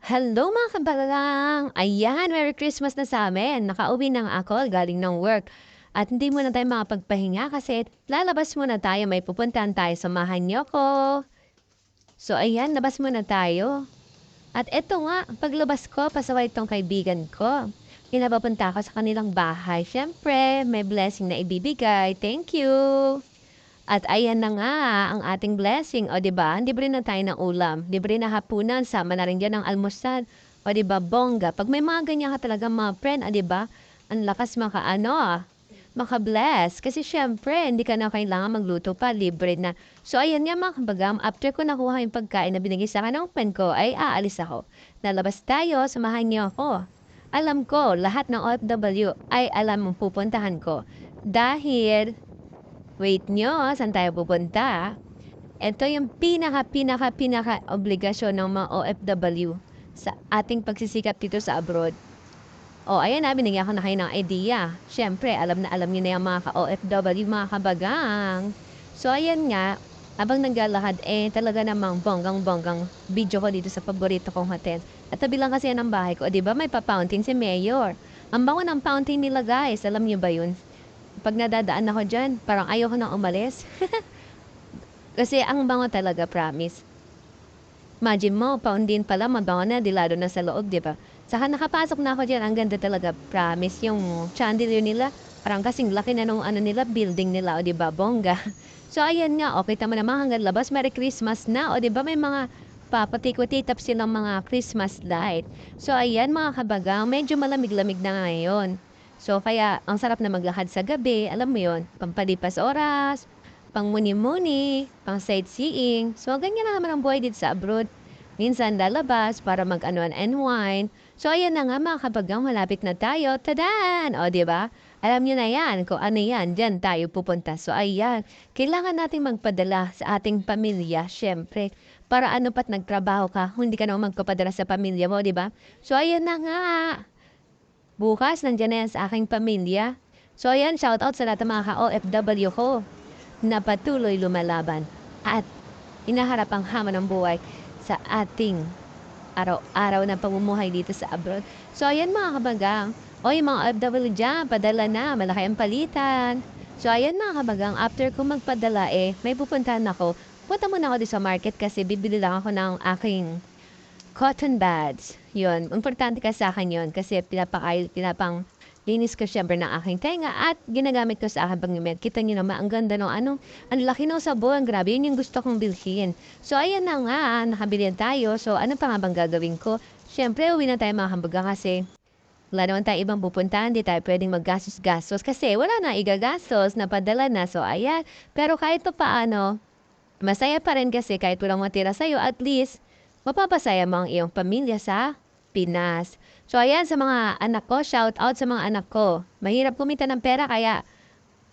Hello mga kabagang! Ayan, Merry Christmas na sa amin. Nakauwi na nga ako galing ng work. At hindi muna tayo makapagpahinga kasi lalabas muna tayo. May pupuntahan tayo. Samahan niyo ko. So ayan, labas muna tayo. At eto nga, paglabas ko, pasaway itong kaibigan ko. Pinapapunta ako sa kanilang bahay. Siyempre, may blessing na ibibigay. Thank you! At ayan na nga ang ating blessing. O, di ba? Libre na tayo ng ulam. Libre na hapunan. Sama na rin dyan ang almusal. O, di ba? Bongga. Pag may mga ganyan ka talaga mga friend, o, di ba? Ang lakas maka-bless. Kasi syempre, hindi ka na kailangan magluto pa. Libre na. So, ayan nga mga kabagam. After ko nakuha yung pagkain na binigay sa akin ng friend ko, ay aalis ako. Lalabas tayo. Samahan niyo ako. Alam ko, lahat ng OFW ay alam mong pupuntahan ko. Dahil wait nyo, saan tayo pupunta? Ito yung pinaka obligasyon ng mga OFW sa ating pagsisikap dito sa abroad. O, ayan na, binigyan ko na kayo ng idea. Siyempre, alam na alam niyo na yung mga ka-OFW, mga kabagang. So, ayan nga, habang naglalakad, talaga namang bonggang-bonggang video ko dito sa paborito kong hotel. At tabi lang kasi yan ang bahay ko. O, diba, may pa-fountain si Mayor. Ang bango ng fountain nila, guys. Alam niyo ba yun? Pag nadadaan ako dyan, parang ayoko nang umalis. Kasi ang bango talaga, promise. Imagine mo, fountain pala, mabango na, dilado na sa loob, di ba? Saka nakapasok na ako dyan, ang ganda talaga, promise. Yung chandelier nila, parang kasing laki na nung nila, building nila, o di ba, bongga. So, ayan nga, okay, tama naman hanggang labas, Merry Christmas na, o di ba, may mga papatikot-titap silang mga Christmas light. So, ayan mga kabagang, medyo malamig-lamig na ngayon. So, kaya ang sarap na maglakad sa gabi, alam mo yon, pampalipas oras, pang muni-muni, pang sightseeing. So, ganyan na naman ang buhay dito sa abroad. Minsan lalabas para unwind. So, ayan na nga mga kabagang, malapit na tayo. Tadan! O, di ba? Alam niyo na yan kung ano yan. Diyan tayo pupunta. So, ayan. Kailangan nating magpadala sa ating pamilya, syempre. Para ano pat nagtrabaho ka, hindi ka naman magpapadala sa pamilya mo, di ba? So, ayan na nga. Bukas, nandiyan na yan sa aking pamilya. So, ayan, shoutout sa lahat ng mga ka-OFW ko na patuloy lumalaban at inaharap ang hamon ng buhay sa ating araw-araw na pamumuhay dito sa abroad. So, ayan mga kabagang. Oy, mga OFW dyan, padala na. Malaki ang palitan. So, ayan mga kabagang. After ko magpadala, may pupuntahan ako. Punta muna ako dito sa market kasi bibili lang ako ng aking cotton buds. Yun. Importante ka sa akin yun kasi pinapang linis ko syempre ng aking tenga at ginagamit ko sa aking pangimit. Kita niyo naman, ang ganda ang laki ng sabon. Grabe, yun yung gusto kong bilhin. So, ayan na nga, nakabili tayo. So, ano pa nga bang gagawin ko? Syempre, uwi na tayo mga kambaga kasi wala naman tayo ibang pupuntahan. Di tayo pwedeng maggastos-gastos kasi wala na igagastos, napadala na. So, ayan. Pero kahit pa paano, masaya pa rin kasi kahit walang matira sa'yo, at least, mapapasaya mo ang iyong pamilya sa Pinas. So, ayan sa mga anak ko, shout out sa mga anak ko. Mahirap kumita ng pera kaya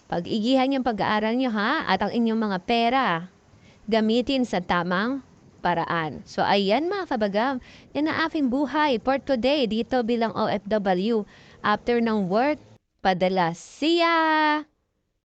pag-igihan yung pag-aaral nyo ha at ang inyong mga pera gamitin sa tamang paraan. So, ayan mga kabagam, yan ang aking buhay for today dito bilang OFW. After ng work, padala. See ya!